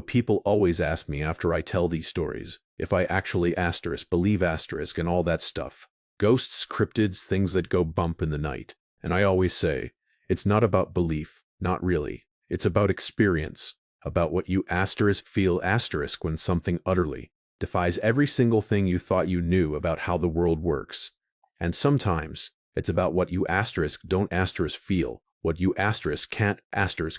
People always ask me after I tell these stories if I actually believe and all that stuff. Ghosts, cryptids, things that go bump in the night. And I always say, it's not about belief, not really. It's about experience, about what you feel when something utterly defies every single thing you thought you knew about how the world works. And sometimes it's about what you don't feel, what you can't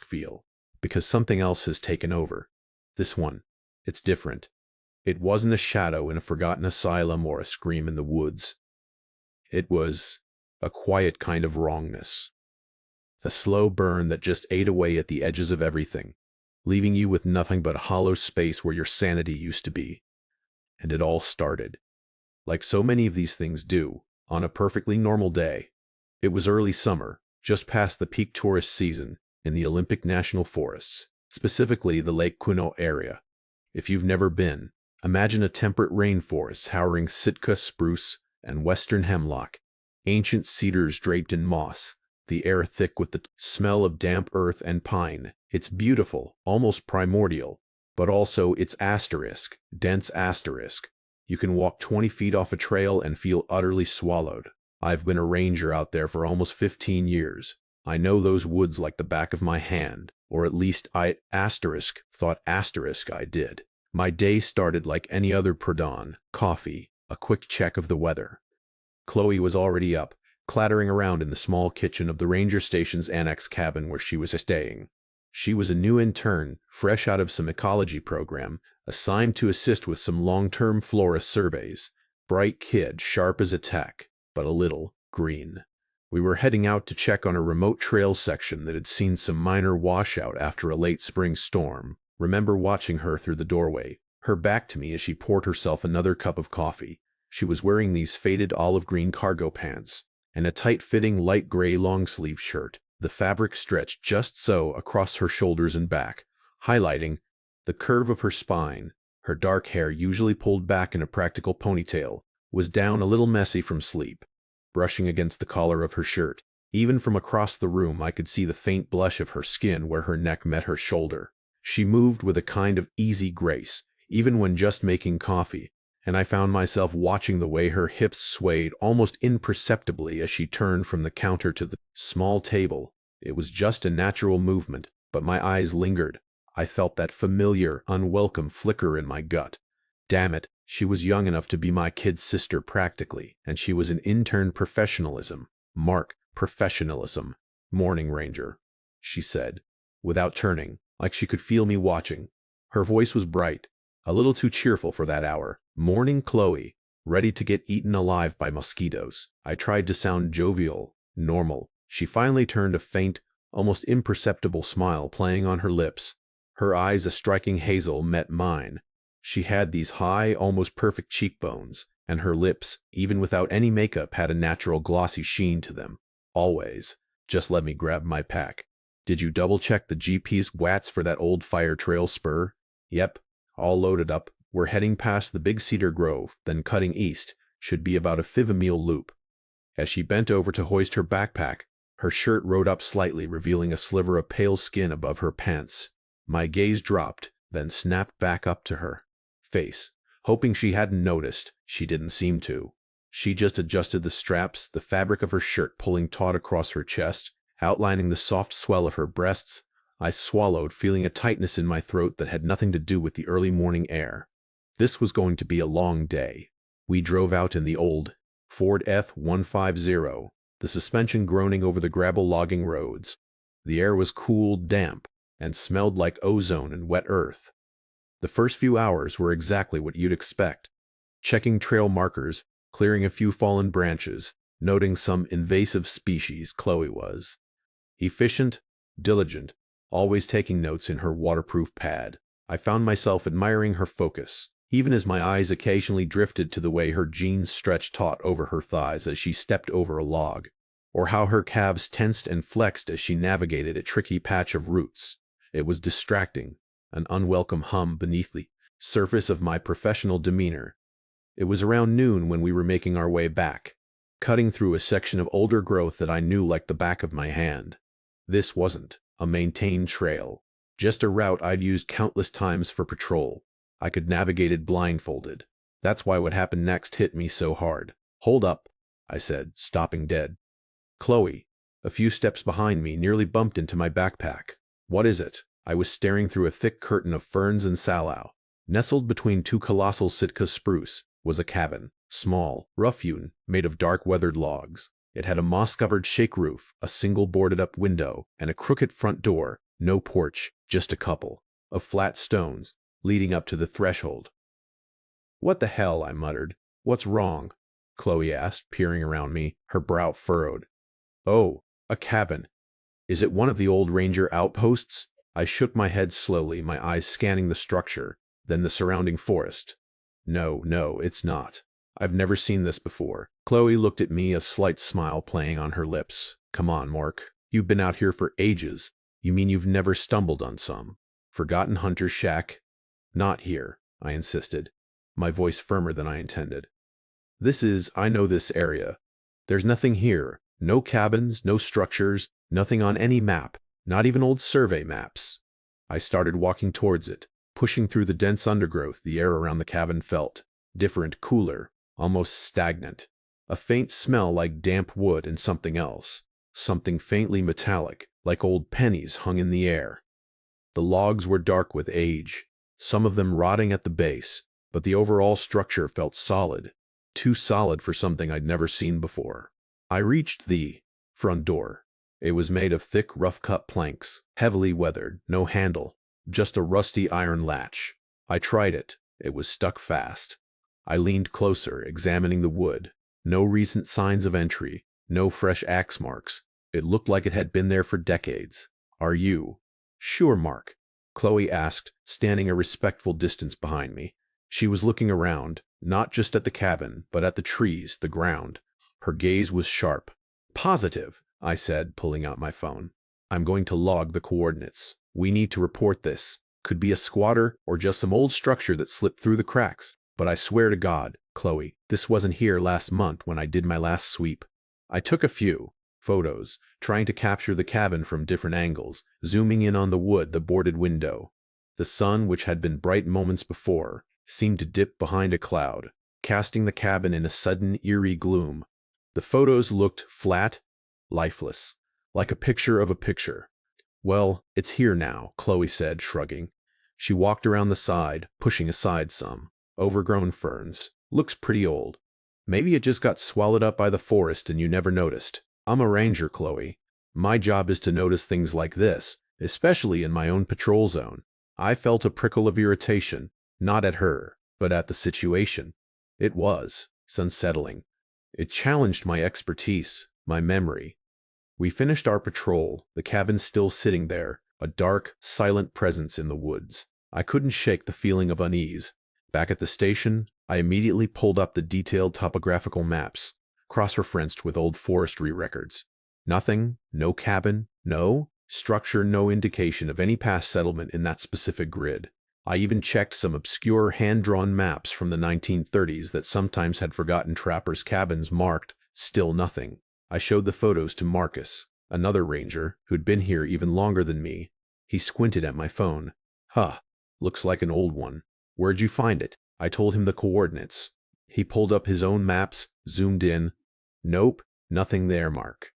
feel, because something else has taken over. This one, it's different. It wasn't a shadow in a forgotten asylum or a scream in the woods. It was a quiet kind of wrongness. A slow burn that just ate away at the edges of everything, leaving you with nothing but hollow space where your sanity used to be. And it all started, like so many of these things do, on a perfectly normal day. It was early summer, just past the peak tourist season, in the Olympic National Forests, specifically the Lake Quinault area. If you've never been, imagine a temperate rainforest towering Sitka spruce and western hemlock, ancient cedars draped in moss, the air thick with the smell of damp earth and pine. It's beautiful, almost primordial, but also it's dense asterisk. You can walk 20 feet off a trail and feel utterly swallowed. I've been a ranger out there for almost 15 years. I know those woods like the back of my hand, or at least I did. My day started like any other pre-dawn, coffee, a quick check of the weather. Chloe was already up, clattering around in the small kitchen of the ranger station's annex cabin where she was staying. She was a new intern, fresh out of some ecology program, assigned to assist with some long-term flora surveys. Bright kid, sharp as a tack, but a little green. We were heading out to check on a remote trail section that had seen some minor washout after a late spring storm. Remember watching her through the doorway, her back to me as she poured herself another cup of coffee. She was wearing these faded olive green cargo pants and a tight-fitting light gray long-sleeve shirt, the fabric stretched just so across her shoulders and back, highlighting the curve of her spine. Her dark hair, usually pulled back in a practical ponytail, was down a little messy from sleep, brushing against the collar of her shirt. Even from across the room I could see the faint blush of her skin where her neck met her shoulder. She moved with a kind of easy grace, even when just making coffee, and I found myself watching the way her hips swayed almost imperceptibly as she turned from the counter to the small table. It was just a natural movement, but my eyes lingered. I felt that familiar, unwelcome flicker in my gut. Damn it, she was young enough to be my kid's sister practically, and she was an intern professionalism. Morning ranger, she said, without turning, like she could feel me watching. Her voice was bright, a little too cheerful for that hour. Morning Chloe, ready to get eaten alive by mosquitoes. I tried to sound jovial, normal. She finally turned, a faint, almost imperceptible smile playing on her lips. Her eyes, a striking hazel, met mine. She had these high, almost perfect cheekbones, and her lips, even without any makeup, had a natural glossy sheen to them. Always. Just let me grab my pack. Did you double-check the GP's watts for that old fire trail spur? Yep, all loaded up. We're heading past the big cedar grove, then cutting east, should be about a 5-mile loop. As she bent over to hoist her backpack, her shirt rode up slightly, revealing a sliver of pale skin above her pants. My gaze dropped, then snapped back up to her face, hoping she hadn't noticed. She didn't seem to. She just adjusted the straps, the fabric of her shirt pulling taut across her chest, outlining the soft swell of her breasts. I swallowed, feeling a tightness in my throat that had nothing to do with the early morning air. This was going to be a long day. We drove out in the old Ford F-150, the suspension groaning over the gravel logging roads. The air was cool, damp, and smelled like ozone and wet earth. The first few hours were exactly what you'd expect. Checking trail markers, clearing a few fallen branches, noting some invasive species. Chloe was efficient, diligent, always taking notes in her waterproof pad. I found myself admiring her focus, even as my eyes occasionally drifted to the way her jeans stretched taut over her thighs as she stepped over a log, or how her calves tensed and flexed as she navigated a tricky patch of roots. It was distracting, an unwelcome hum beneath the surface of my professional demeanor. It was around noon when we were making our way back, cutting through a section of older growth that I knew like the back of my hand. This wasn't a maintained trail. Just a route I'd used countless times for patrol. I could navigate it blindfolded. That's why what happened next hit me so hard. "Hold up," I said, stopping dead. Chloe, a few steps behind me, nearly bumped into my backpack. "What is it?" I was staring through a thick curtain of ferns and sallow. Nestled between two colossal Sitka spruce was a cabin, small, rough-hewn, made of dark weathered logs. It had a moss-covered shake roof, a single boarded-up window, and a crooked front door. No porch, just a couple of flat stones leading up to the threshold. "What the hell?" I muttered. "What's wrong?" Chloe asked, peering around me, her brow furrowed. "Oh, a cabin. Is it one of the old ranger outposts?" I shook my head slowly, my eyes scanning the structure, then the surrounding forest. No, it's not. I've never seen this before." Chloe looked at me, a slight smile playing on her lips. "Come on, Mark. You've been out here for ages. You mean you've never stumbled on some forgotten hunter's shack?" "Not here," I insisted, my voice firmer than I intended. I know this area. There's nothing here. No cabins, no structures, nothing on any map, not even old survey maps." I started walking towards it, pushing through the dense undergrowth. The air around the cabin felt different, cooler, almost stagnant. A faint smell like damp wood and something else. Something faintly metallic, like old pennies, hung in the air. The logs were dark with age, some of them rotting at the base, but the overall structure felt solid. Too solid for something I'd never seen before. I reached the front door. It was made of thick, rough-cut planks, heavily weathered, no handle, just a rusty iron latch. I tried it. It was stuck fast. I leaned closer, examining the wood. No recent signs of entry, no fresh axe marks. It looked like it had been there for decades. "Are you?" "Sure, Mark," Chloe asked, standing a respectful distance behind me. She was looking around, not just at the cabin, but at the trees, the ground. Her gaze was sharp. "Positive," I said, pulling out my phone. "I'm going to log the coordinates. We need to report this. Could be a squatter or just some old structure that slipped through the cracks. But I swear to God, Chloe, this wasn't here last month when I did my last sweep." I took a few photos, trying to capture the cabin from different angles, zooming in on the wood, the boarded window. The sun, which had been bright moments before, seemed to dip behind a cloud, casting the cabin in a sudden eerie gloom. The photos looked flat, lifeless, like a picture of a picture. "Well, it's here now," Chloe said, shrugging. She walked around the side, pushing aside some overgrown ferns. "Looks pretty old. Maybe it just got swallowed up by the forest and you never noticed. I'm a ranger, Chloe. My job is to notice things like this, especially in my own patrol zone." I felt a prickle of irritation, not at her, but at the situation. It was unsettling. It challenged my expertise, my memory. We finished our patrol, the cabin still sitting there, a dark, silent presence in the woods. I couldn't shake the feeling of unease. Back at the station, I immediately pulled up the detailed topographical maps, cross-referenced with old forestry records. Nothing, no cabin, no structure, no indication of any past settlement in that specific grid. I even checked some obscure hand-drawn maps from the 1930s that sometimes had forgotten trappers' cabins marked, still nothing. I showed the photos to Marcus, another ranger, who'd been here even longer than me. He squinted at my phone. "Huh, looks like an old one. Where'd you find it?" I told him the coordinates. He pulled up his own maps, zoomed in. "Nope, nothing there, Mark."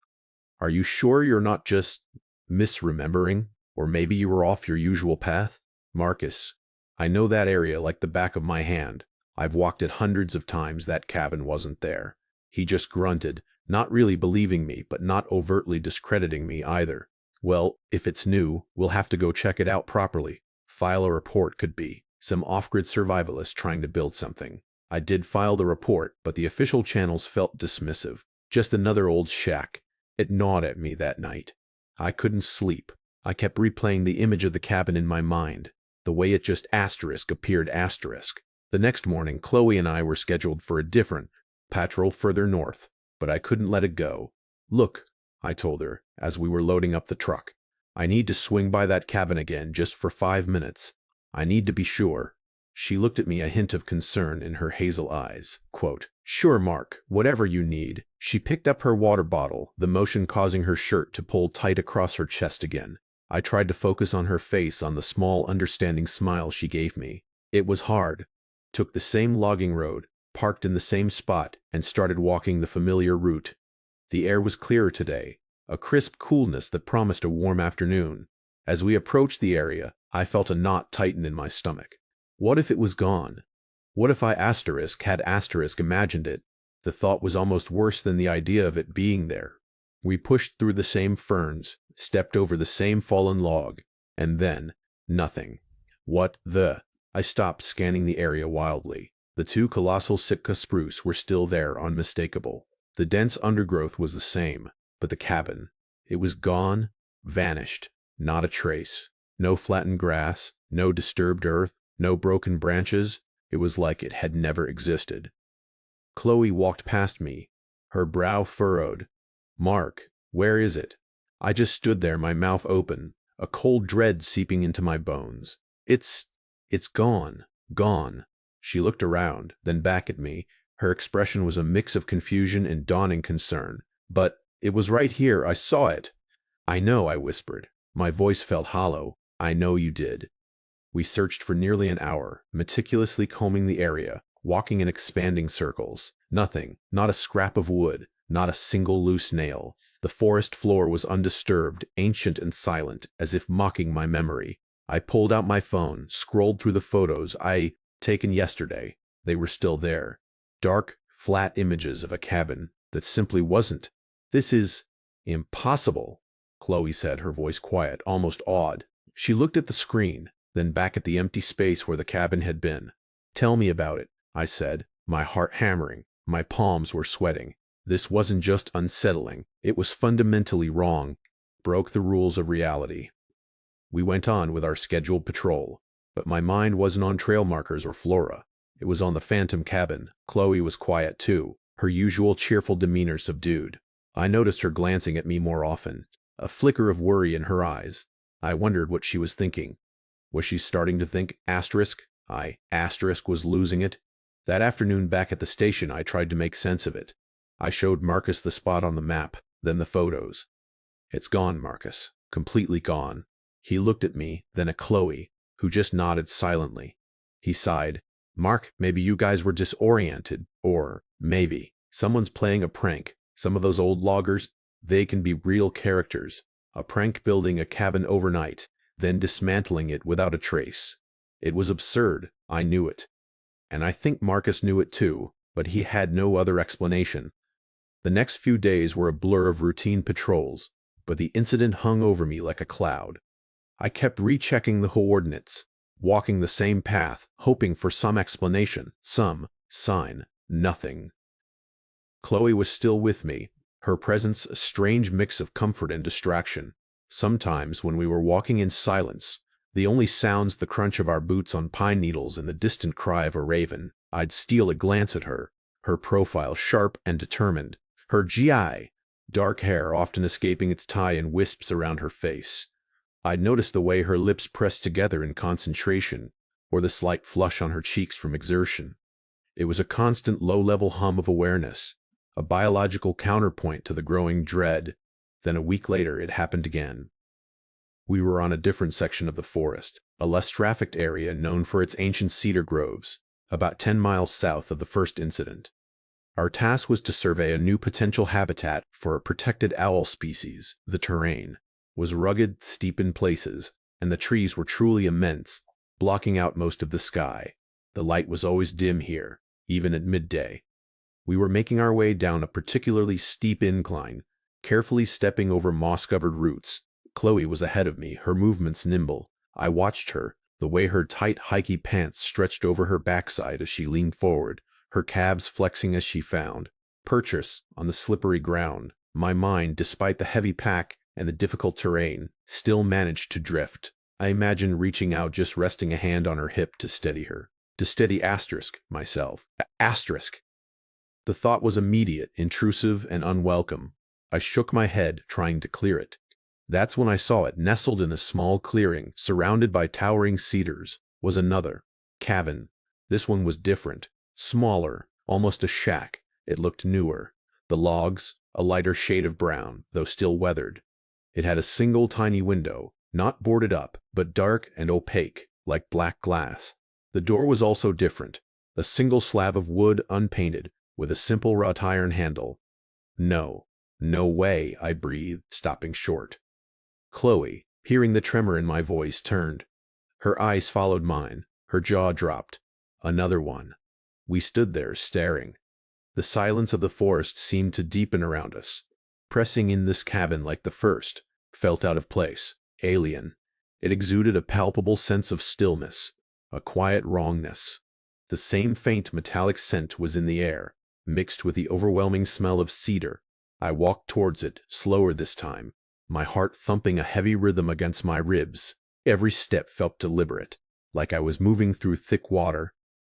"Are you sure you're not just misremembering? Or maybe you were off your usual path?" "Marcus, I know that area like the back of my hand. I've walked it hundreds of times. That cabin wasn't there." He just grunted, not really believing me, but not overtly discrediting me either. "Well, if it's new, we'll have to go check it out properly. File a report, could be some off-grid survivalist trying to build something." I did file the report, but the official channels felt dismissive. Just another old shack. It gnawed at me that night. I couldn't sleep. I kept replaying the image of the cabin in my mind, the way it just appeared asterisk. The next morning, Chloe and I were scheduled for a different patrol further north, but I couldn't let it go. "Look," I told her, as we were loading up the truck, "I need to swing by that cabin again just for 5 minutes. I need to be sure." She looked at me, a hint of concern in her hazel eyes. "Sure, Mark, whatever you need." She picked up her water bottle, the motion causing her shirt to pull tight across her chest again. I tried to focus on her face, on the small, understanding smile she gave me. It was hard. Took the same logging road, parked in the same spot, and started walking the familiar route. The air was clearer today, a crisp coolness that promised a warm afternoon. As we approached the area, I felt a knot tighten in my stomach. What if it was gone? What if I had imagined it? The thought was almost worse than the idea of it being there. We pushed through the same ferns, stepped over the same fallen log, and then nothing. What the? I stopped, scanning the area wildly. The two colossal Sitka spruce were still there, unmistakable. The dense undergrowth was the same, but the cabin, it was gone, vanished, not a trace. No flattened grass, no disturbed earth, no broken branches. It was like it had never existed. Chloe walked past me, her brow furrowed. "Mark, where is it?" I just stood there, my mouth open, a cold dread seeping into my bones. It's gone, gone." She looked around, then back at me. Her expression was a mix of confusion and dawning concern. "But it was right here, I saw it." "I know," I whispered. My voice felt hollow. "I know you did." We searched for nearly an hour, meticulously combing the area, walking in expanding circles. Nothing, not a scrap of wood, not a single loose nail. The forest floor was undisturbed, ancient and silent, as if mocking my memory. I pulled out my phone, scrolled through the photos I taken yesterday. They were still there. Dark, flat images of a cabin that simply wasn't. "This is impossible," Chloe said, her voice quiet, almost awed. She looked at the screen, then back at the empty space where the cabin had been. "Tell me about it," I said, my heart hammering. My palms were sweating. This wasn't just unsettling, it was fundamentally wrong. Broke the rules of reality. We went on with our scheduled patrol, but my mind wasn't on trail markers or flora. It was on the phantom cabin. Chloe was quiet too, her usual cheerful demeanor subdued. I noticed her glancing at me more often, a flicker of worry in her eyes. I wondered what she was thinking. Was she starting to think I was losing it? That afternoon back at the station, I tried to make sense of it. I showed Marcus the spot on the map, then the photos. "It's gone, Marcus. Completely gone." He looked at me, then at Chloe, who just nodded silently. He sighed. "Mark, maybe you guys were disoriented, or maybe someone's playing a prank. Some of those old loggers, they can be real characters. A prank building a cabin overnight, then dismantling it without a trace. It was absurd, I knew it. And I think Marcus knew it too, but he had no other explanation. The next few days were a blur of routine patrols, but the incident hung over me like a cloud. I kept rechecking the coordinates, walking the same path, hoping for some explanation, some sign. Nothing. Chloe was still with me, her presence a strange mix of comfort and distraction. Sometimes, when we were walking in silence, the only sounds the crunch of our boots on pine needles and the distant cry of a raven, I'd steal a glance at her profile sharp and determined, her GI, dark hair often escaping its tie in wisps around her face. I'd notice the way her lips pressed together in concentration, or the slight flush on her cheeks from exertion. It was a constant low-level hum of awareness, a biological counterpoint to the growing dread. Then a week later it happened again. We were on a different section of the forest, a less trafficked area known for its ancient cedar groves, about 10 miles south of the first incident. Our task was to survey a new potential habitat for a protected owl species. The terrain was rugged, steep in places, and the trees were truly immense, blocking out most of the sky. The light was always dim here, even at midday. We were making our way down a particularly steep incline, carefully stepping over moss-covered roots. Chloe was ahead of me, her movements nimble. I watched her, the way her tight, hikey pants stretched over her backside as she leaned forward, her calves flexing as she found purchase on the slippery ground. My mind, despite the heavy pack and the difficult terrain, still managed to drift. I imagined reaching out, just resting a hand on her hip to steady her. To steady myself. Asterisk! The thought was immediate, intrusive, and unwelcome. I shook my head, trying to clear it. That's when I saw it, nestled in a small clearing, surrounded by towering cedars, was another cabin. This one was different, smaller, almost a shack. It looked newer. The logs, a lighter shade of brown, though still weathered. It had a single tiny window, Not boarded up, but dark and opaque, like black glass. The door was also different. A single slab of wood unpainted, with a simple wrought iron handle. No. No way, I breathed, stopping short. Chloe, hearing the tremor in my voice, turned. Her eyes followed mine. Her jaw dropped. Another one. We stood there, staring. The silence of the forest seemed to deepen around us. Pressing in this cabin like the first, felt out of place, alien. It exuded a palpable sense of stillness, a quiet wrongness. The same faint metallic scent was in the air, mixed with the overwhelming smell of cedar. I walked towards it, slower this time, my heart thumping a heavy rhythm against my ribs. Every step felt deliberate, like I was moving through thick water.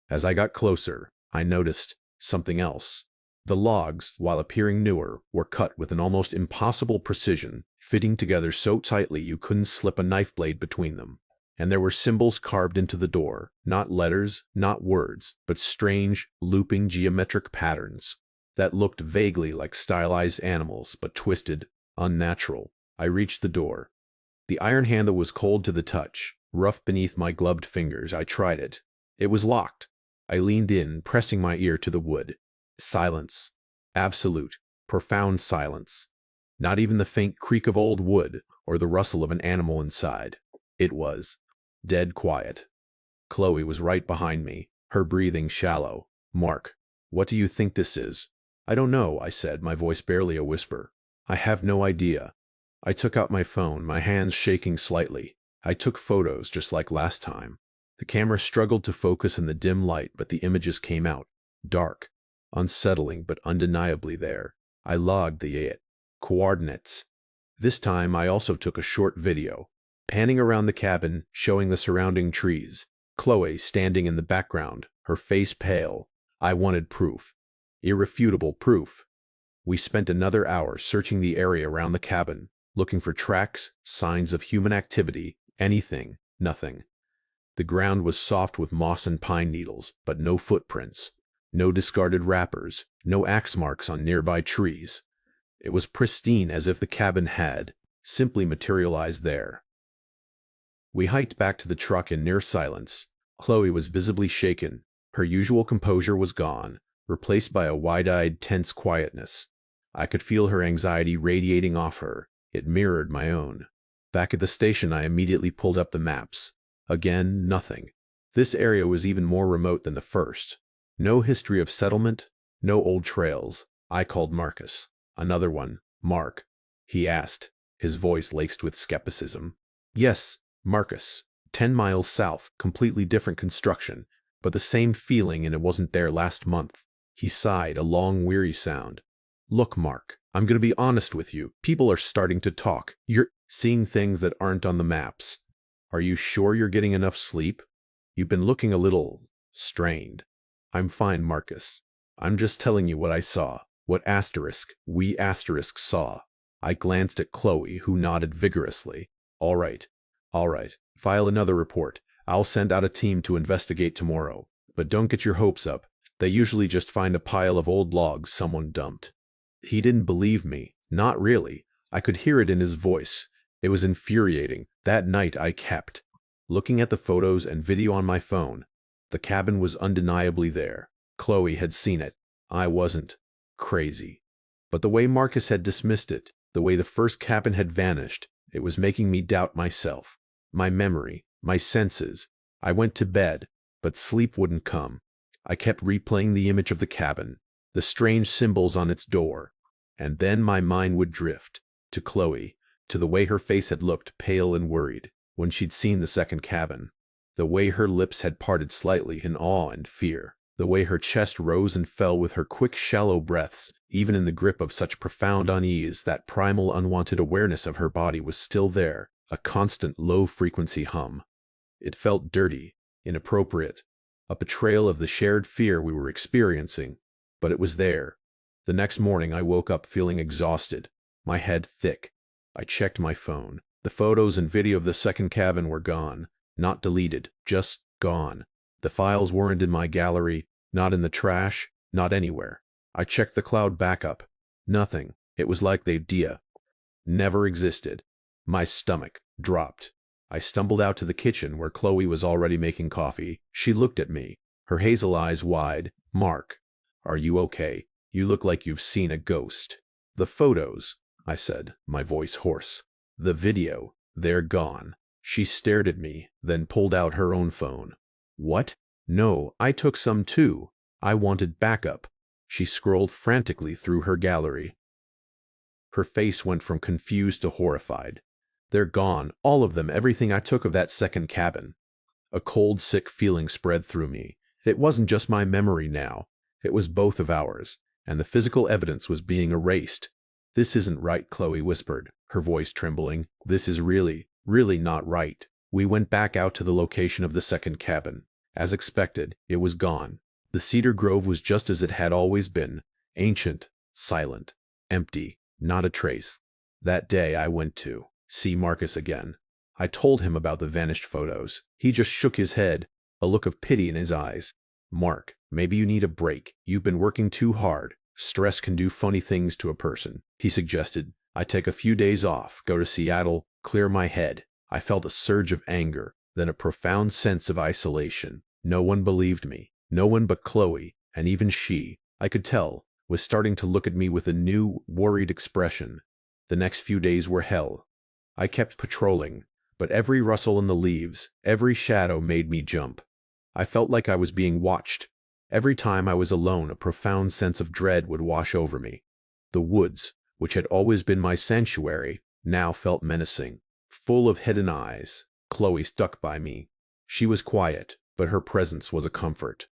As I got closer, I noticed something else. The logs, while appearing newer, were cut with an almost impossible precision, fitting together so tightly you couldn't slip a knife blade between them. And there were symbols carved into the door, not letters, not words, but strange, looping geometric patterns that looked vaguely like stylized animals, but twisted, unnatural. I reached the door. The iron handle was cold to the touch, rough beneath my gloved fingers. I tried it. It was locked. I leaned in, pressing my ear to the wood. Silence. Absolute, profound silence. Not even the faint creak of old wood, or the rustle of an animal inside. It was dead quiet. Chloe was right behind me, her breathing shallow. Mark, what do you think this is? I don't know, I said, my voice barely a whisper. I have no idea. I took out my phone, my hands shaking slightly. I took photos just like last time. The camera struggled to focus in the dim light, but the images came out. Dark. Unsettling, but undeniably there. I logged the coordinates. This time I also took a short video, panning around the cabin, showing the surrounding trees. Chloe standing in the background, her face pale. I wanted proof. Irrefutable proof. We spent another hour searching the area around the cabin, looking for tracks, signs of human activity, anything, nothing. The ground was soft with moss and pine needles, but no footprints. No discarded wrappers, no axe marks on nearby trees. It was pristine, as if the cabin had simply materialized there. We hiked back to the truck in near silence. Chloe was visibly shaken. Her usual composure was gone, replaced by a wide-eyed, tense quietness. I could feel her anxiety radiating off her. It mirrored my own. Back at the station, I immediately pulled up the maps. Again, nothing. This area was even more remote than the first. No history of settlement, no old trails. I called Marcus. Another one. Mark. He asked, his voice laced with skepticism. Yes, Marcus. 10 miles south, completely different construction, but the same feeling, and it wasn't there last month. He sighed, a long, weary sound. Look, Mark, I'm gonna be honest with you. People are starting to talk. You're seeing things that aren't on the maps. Are you sure you're getting enough sleep? You've been looking a little strained. I'm fine, Marcus. I'm just telling you what I saw, what we saw. I glanced at Chloe, who nodded vigorously. All right. File another report. I'll send out a team to investigate tomorrow. But don't get your hopes up. They usually just find a pile of old logs someone dumped. He didn't believe me. Not really. I could hear it in his voice. It was infuriating. That night I kept looking at the photos and video on my phone. The cabin was undeniably there. Chloe had seen it. I wasn't crazy. But the way Marcus had dismissed it, the way the first cabin had vanished, it was making me doubt myself, my memory, my senses. I went to bed, but sleep wouldn't come. I kept replaying the image of the cabin, the strange symbols on its door, and then my mind would drift to Chloe, to the way her face had looked pale and worried when she'd seen the second cabin. The way her lips had parted slightly in awe and fear. The way her chest rose and fell with her quick, shallow breaths, even in the grip of such profound unease. That primal, unwanted awareness of her body was still there, a constant, low-frequency hum. It felt dirty, inappropriate, a betrayal of the shared fear we were experiencing, but it was there. The next morning I woke up feeling exhausted, my head thick. I checked my phone. The photos and video of the second cabin were gone. Not deleted, just gone. The files weren't in my gallery, not in the trash, not anywhere. I checked the cloud backup. Nothing. It was like they'd never existed. My stomach dropped. I stumbled out to the kitchen where Chloe was already making coffee. She looked at me, her hazel eyes wide. "Mark, are you okay? You look like you've seen a ghost." "The photos," I said, my voice hoarse. "The video, they're gone." She stared at me, then pulled out her own phone. "What? No, I took some too. I wanted backup." She scrolled frantically through her gallery. Her face went from confused to horrified. "They're gone, all of them, everything I took of that second cabin." A cold, sick feeling spread through me. It wasn't just my memory now. It was both of ours, and the physical evidence was being erased. "This isn't right," Chloe whispered, her voice trembling. "This is really not right." We went back out to the location of the second cabin. As expected, it was gone. The cedar grove was just as it had always been, ancient, silent, empty, not a trace. That day I went to see Marcus again. I told him about the vanished photos. He just shook his head, a look of pity in his eyes. "Mark, maybe you need a break. You've been working too hard. Stress can do funny things to a person," he suggested. "I take a few days off, go to Seattle, clear my head." I felt a surge of anger, then a profound sense of isolation. No one believed me. No one but Chloe, and even she, I could tell, was starting to look at me with a new, worried expression. The next few days were hell. I kept patrolling, but every rustle in the leaves, every shadow made me jump. I felt like I was being watched. Every time I was alone, a profound sense of dread would wash over me. The woods, which had always been my sanctuary, now felt menacing, full of hidden eyes. Chloe stuck by me. She was quiet, but her presence was a comfort.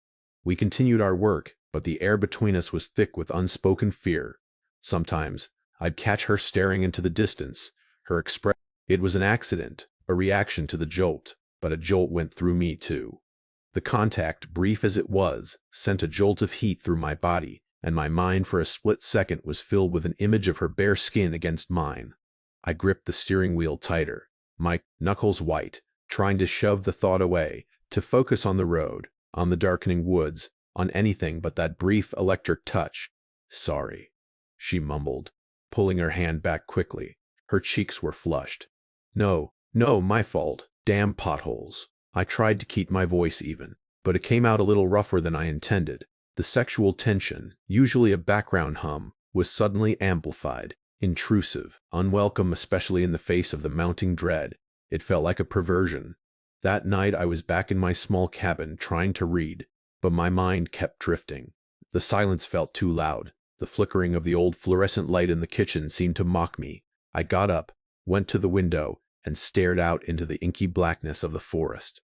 We continued our work, but the air between us was thick with unspoken fear. Sometimes I'd catch her staring into the distance, her expression. It was an accident, a reaction to the jolt, but a jolt went through me too. The contact, brief as it was, sent a jolt of heat through my body, and my mind for a split second was filled with an image of her bare skin against mine. I gripped the steering wheel tighter, my knuckles white, trying to shove the thought away, to focus on the road, on the darkening woods, on anything but that brief electric touch. "Sorry," she mumbled, pulling her hand back quickly. Her cheeks were flushed. "No, my fault. Damn potholes." I tried to keep my voice even, but it came out a little rougher than I intended. The sexual tension, usually a background hum, was suddenly amplified, intrusive, unwelcome, especially in the face of the mounting dread. It felt like a perversion. That night I was back in my small cabin trying to read, but my mind kept drifting. The silence felt too loud. The flickering of the old fluorescent light in the kitchen seemed to mock me. I got up, went to the window, and stared out into the inky blackness of the forest.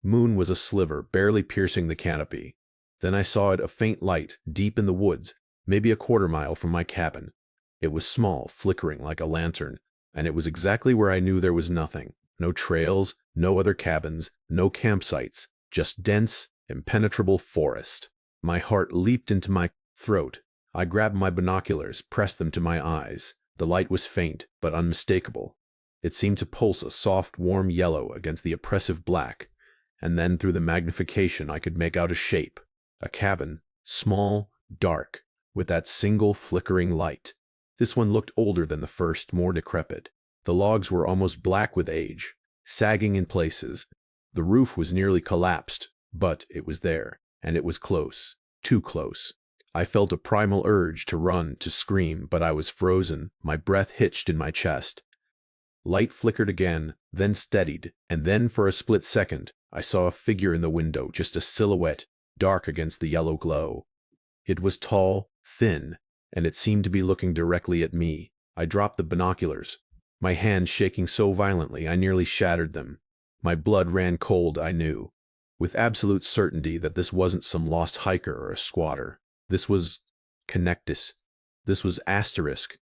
Moon was a sliver, barely piercing the canopy. Then I saw it, a faint light, deep in the woods, maybe a quarter-mile from my cabin. It was small, flickering like a lantern, and it was exactly where I knew there was nothing. No trails, no other cabins, no campsites, just dense, impenetrable forest. My heart leaped into my throat. I grabbed my binoculars, pressed them to my eyes. The light was faint, but unmistakable. It seemed to pulse a soft, warm yellow against the oppressive black, and then through the magnification I could make out a shape. A cabin, small, dark, with that single flickering light. This one looked older than the first, more decrepit. The logs were almost black with age, sagging in places. The roof was nearly collapsed, but it was there, and it was close, too close. I felt a primal urge to run, to scream, but I was frozen, my breath hitched in my chest. Light flickered again, then steadied, and then for a split second, I saw a figure in the window, just a silhouette, dark against the yellow glow. It was tall, thin, and it seemed to be looking directly at me. I dropped the binoculars, my hands shaking so violently I nearly shattered them. My blood ran cold, I knew, with absolute certainty that this wasn't some lost hiker or a squatter. This was Connectus. This was Asterisk.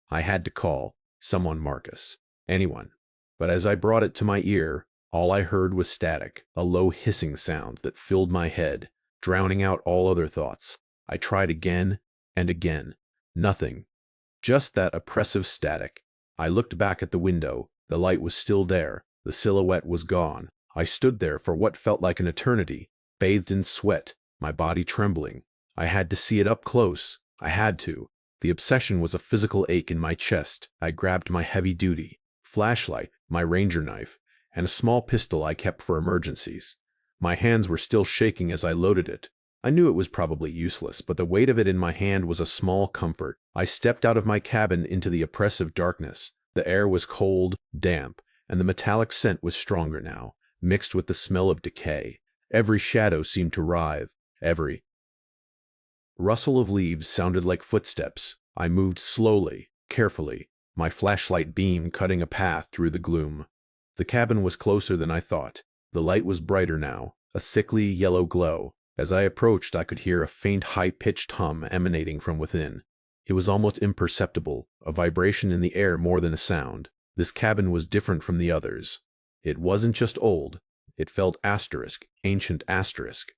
I had to call. Someone Marcus. Anyone. But as I brought it to my ear, all I heard was static, a low hissing sound that filled my head, drowning out all other thoughts. I tried again and again. Nothing. Just that oppressive static. I looked back at the window. The light was still there. The silhouette was gone. I stood there for what felt like an eternity, bathed in sweat, my body trembling. I had to see it up close. I had to. The obsession was a physical ache in my chest. I grabbed my heavy-duty flashlight, my ranger knife, and a small pistol I kept for emergencies. My hands were still shaking as I loaded it. I knew it was probably useless, but the weight of it in my hand was a small comfort. I stepped out of my cabin into the oppressive darkness. The air was cold, damp, and the metallic scent was stronger now, mixed with the smell of decay. Every shadow seemed to writhe. Every rustle of leaves sounded like footsteps. I moved slowly, carefully, my flashlight beam cutting a path through the gloom. The cabin was closer than I thought. The light was brighter now, a sickly yellow glow. As I approached, I could hear a faint high-pitched hum emanating from within. It was almost imperceptible, a vibration in the air more than a sound. This cabin was different from the others. It wasn't just old. It felt ancient asterisk.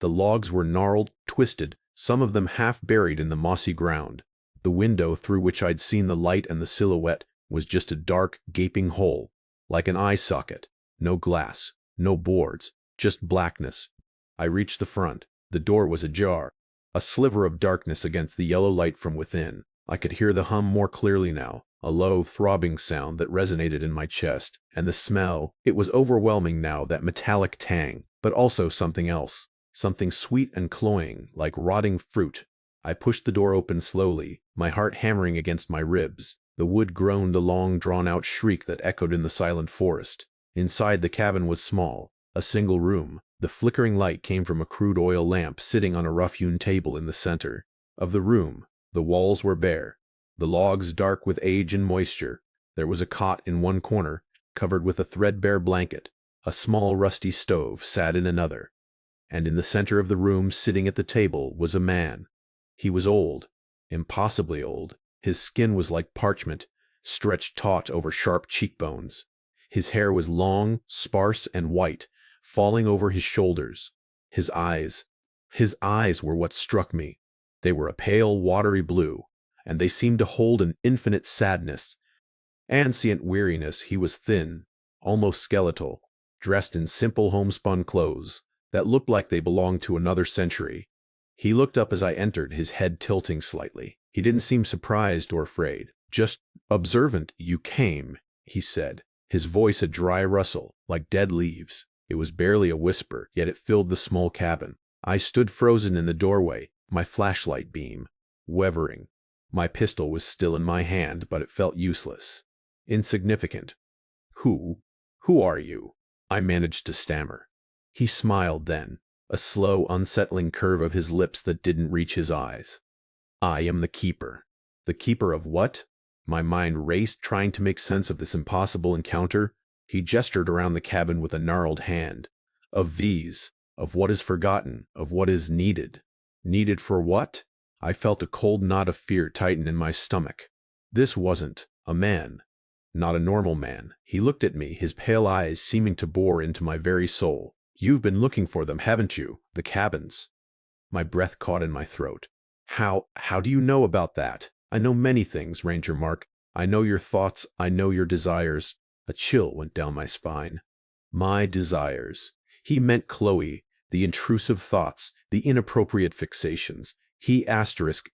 The logs were gnarled, twisted, some of them half buried in the mossy ground. The window through which I'd seen the light and the silhouette was just a dark, gaping hole, like an eye socket. No glass, no boards, just blackness. I reached the front. The door was ajar, a sliver of darkness against the yellow light from within. I could hear the hum more clearly now, a low, throbbing sound that resonated in my chest. And the smell, it was overwhelming now, that metallic tang, but also something else, something sweet and cloying, like rotting fruit. I pushed the door open slowly, my heart hammering against my ribs. The wood groaned a long, drawn-out shriek that echoed in the silent forest. Inside, the cabin was small, a single room. The flickering light came from a crude oil lamp sitting on a rough-hewn table in the center of the room. The walls were bare, the logs dark with age and moisture. There was a cot in one corner, covered with a threadbare blanket. A small rusty stove sat in another. And in the center of the room, sitting at the table, was a man. He was old, impossibly old. His skin was like parchment, stretched taut over sharp cheekbones. His hair was long, sparse, and white, falling over his shoulders. His eyes were what struck me. They were a pale, watery blue, and they seemed to hold an infinite sadness, ansient weariness. He was thin, almost skeletal, dressed in simple homespun clothes that looked like they belonged to another century. He looked up as I entered, his head tilting slightly. He didn't seem surprised or afraid, just observant. "You came," he said, his voice a dry rustle, like dead leaves. It was barely a whisper, yet it filled the small cabin. I stood frozen in the doorway, my flashlight beam wavering. My pistol was still in my hand, but it felt useless, insignificant. Who are you?" I managed to stammer. He smiled then, a slow, unsettling curve of his lips that didn't reach his eyes. "I am the Keeper." The Keeper of what? My mind raced, trying to make sense of this impossible encounter. He gestured around the cabin with a gnarled hand. "Of these, of what is forgotten, of what is needed." Needed for what? I felt a cold knot of fear tighten in my stomach. This wasn't a man. Not a normal man. He looked at me, his pale eyes seeming to bore into my very soul. "You've been looking for them, haven't you? The cabins." My breath caught in my throat. How do you know about that?" "I know many things, Ranger Mark. I know your thoughts, I know your desires." A chill went down my spine. My desires. He meant Chloe, the intrusive thoughts, the inappropriate fixations. He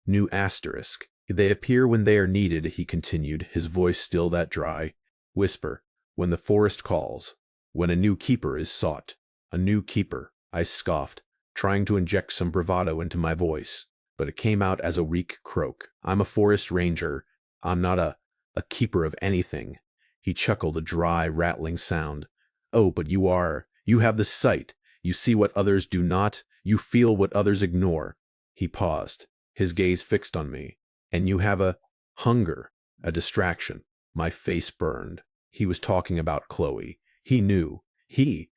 knew asterisk. "They appear when they are needed," he continued, his voice still that dry whisper. "When the forest calls, when a new keeper is sought." "A new keeper," I scoffed, trying to inject some bravado into my voice, but it came out as a weak croak. "I'm a forest ranger. I'm not a keeper of anything." He chuckled, a dry, rattling sound. "Oh, but you are. You have the sight. You see what others do not. You feel what others ignore." He paused, his gaze fixed on me. "And you have a hunger, a distraction." My face burned. He was talking about Chloe. He knew. He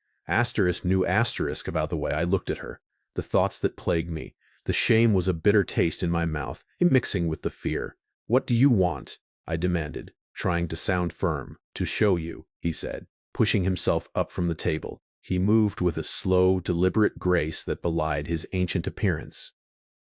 knew asterisk about the way I looked at her, the thoughts that plagued me. The shame was a bitter taste in my mouth, mixing with the fear. "What do you want?" I demanded, trying to sound firm. "To show you," he said, pushing himself up from the table. He moved with a slow, deliberate grace that belied his ancient appearance.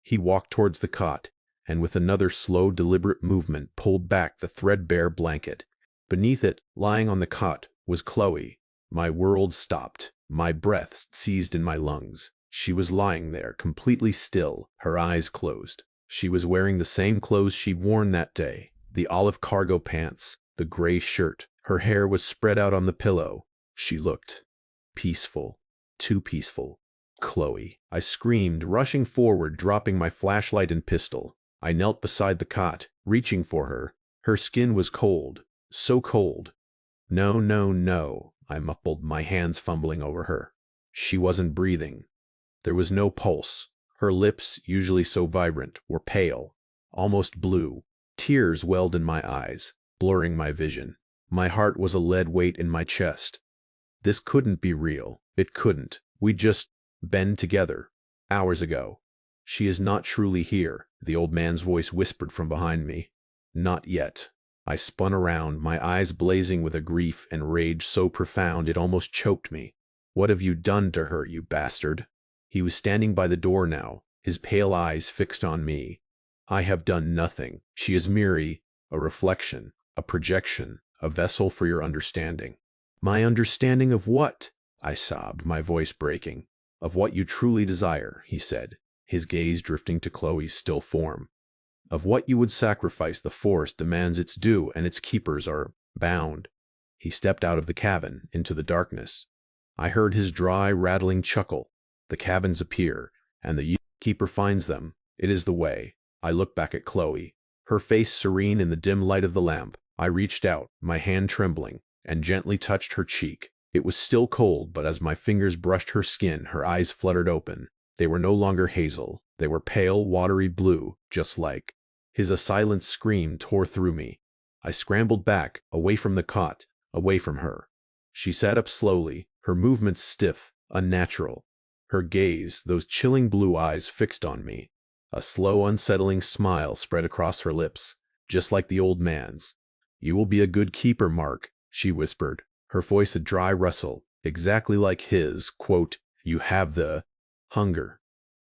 He walked towards the cot, and with another slow, deliberate movement pulled back the threadbare blanket. Beneath it, lying on the cot, was Chloe. My world stopped. My breath seized in my lungs. She was lying there, completely still, her eyes closed. She was wearing the same clothes she'd worn that day, the olive cargo pants, the gray shirt, Her hair was spread out on the pillow. She looked peaceful. Too peaceful. Chloe. I screamed, rushing forward, dropping my flashlight and pistol. I knelt beside the cot, reaching for her. Her skin was cold. So cold. No, no, no, I mumbled, my hands fumbling over her. She wasn't breathing. There was no pulse. Her lips, usually so vibrant, were pale, almost blue. Tears welled in my eyes, blurring my vision. My heart was a lead weight in my chest. This couldn't be real. It couldn't. We'd just been together. Hours ago. She is not truly here, the old man's voice whispered from behind me. Not yet. I spun around, my eyes blazing with a grief and rage so profound it almost choked me. What have you done to her, you bastard? He was standing by the door now, his pale eyes fixed on me. I have done nothing. She is merely a reflection, a projection, a vessel for your understanding. My understanding of what? I sobbed, my voice breaking. Of what you truly desire, he said, his gaze drifting to Chloe's still form. Of what you would sacrifice. The forest demands its due, and its keepers are bound. He stepped out of the cabin, into the darkness. I heard his dry, rattling chuckle. The cabins appear, and the keeper finds them. It is the way. I looked back at Chloe, her face serene in the dim light of the lamp. I reached out, my hand trembling, and gently touched her cheek. It was still cold, but as my fingers brushed her skin, her eyes fluttered open. They were no longer hazel. They were pale, watery blue, just like. His silent scream tore through me. I scrambled back, away from the cot, away from her. She sat up slowly, her movements stiff, unnatural. Her gaze, those chilling blue eyes fixed on me. A slow, unsettling smile spread across her lips, just like the old man's. "You will be a good keeper, Mark," she whispered, her voice a dry rustle, exactly like his. Quote, "You have the hunger,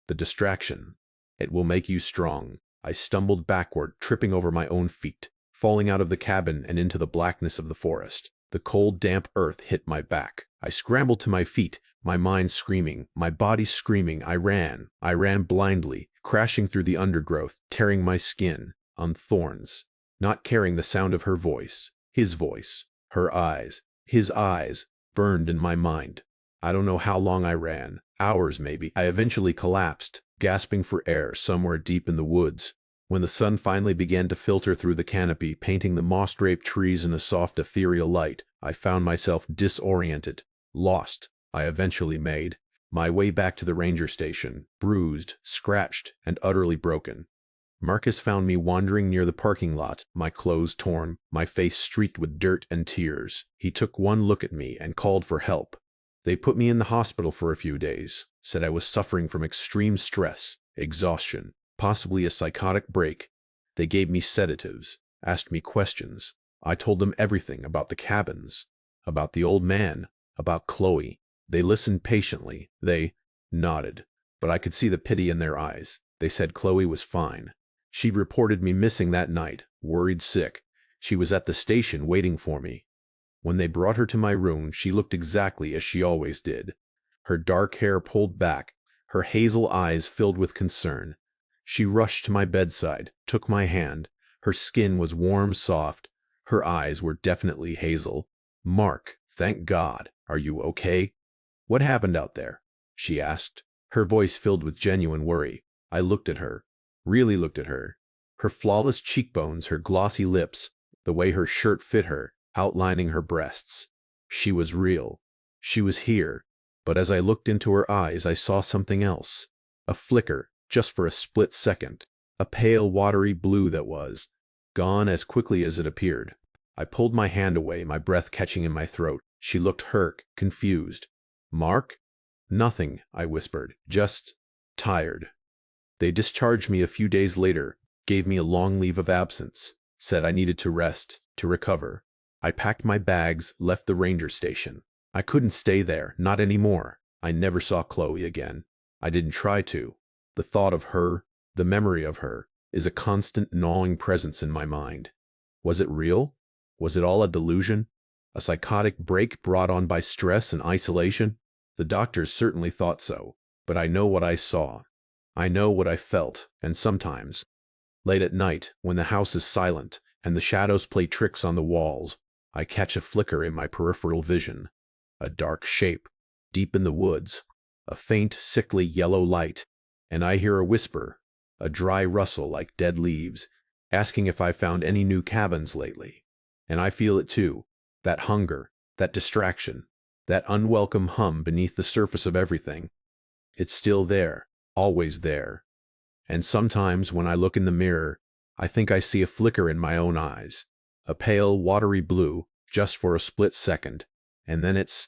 the distraction. It will make you strong." I stumbled backward, tripping over my own feet, falling out of the cabin and into the blackness of the forest. The cold, damp earth hit my back. I scrambled to my feet, my mind screaming, my body screaming. I ran blindly, crashing through the undergrowth, tearing my skin, on thorns, not caring the sound of her voice, his voice, her eyes, his eyes, burned in my mind. I don't know how long I ran, hours maybe. I eventually collapsed, gasping for air somewhere deep in the woods. When the sun finally began to filter through the canopy, painting the moss-draped trees in a soft ethereal light, I found myself disoriented, lost. I eventually made my way back to the ranger station, bruised, scratched, and utterly broken. Marcus found me wandering near the parking lot, my clothes torn, my face streaked with dirt and tears. He took one look at me and called for help. They put me in the hospital for a few days, said I was suffering from extreme stress, exhaustion, possibly a psychotic break. They gave me sedatives, asked me questions. I told them everything about the cabins, about the old man, about Chloe. They listened patiently. They nodded, but I could see the pity in their eyes. They said Chloe was fine. She'd reported me missing that night, worried sick. She was at the station waiting for me. When they brought her to my room, she looked exactly as she always did. Her dark hair pulled back, her hazel eyes filled with concern. She rushed to my bedside, took my hand. Her skin was warm, soft. Her eyes were definitely hazel. "Mark, thank God. Are you okay?" "What happened out there?" she asked, her voice filled with genuine worry. I looked at her, really looked at her. Her flawless cheekbones, her glossy lips, the way her shirt fit her, outlining her breasts. She was real. She was here. But as I looked into her eyes, I saw something else. A flicker, just for a split second. A pale, watery blue that was gone as quickly as it appeared. I pulled my hand away, my breath catching in my throat. She looked hurt, confused. "Mark?" "Nothing," I whispered. "Just tired." They discharged me a few days later, gave me a long leave of absence, said I needed to rest, to recover. I packed my bags, left the ranger station. I couldn't stay there, not anymore. I never saw Chloe again. I didn't try to. The thought of her, the memory of her, is a constant gnawing presence in my mind. Was it real? Was it all a delusion? A psychotic break brought on by stress and isolation? The doctors certainly thought so, but I know what I saw. I know what I felt, and sometimes, late at night, when the house is silent, and the shadows play tricks on the walls, I catch a flicker in my peripheral vision. A dark shape, deep in the woods. A faint, sickly yellow light. And I hear a whisper, a dry rustle like dead leaves, asking if I've found any new cabins lately. And I feel it too. That hunger, that distraction, that unwelcome hum beneath the surface of everything. It's still there, always there. And sometimes when I look in the mirror, I think I see a flicker in my own eyes. A pale, watery blue, just for a split second. And then it's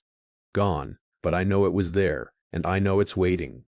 gone, but I know it was there, and I know it's waiting.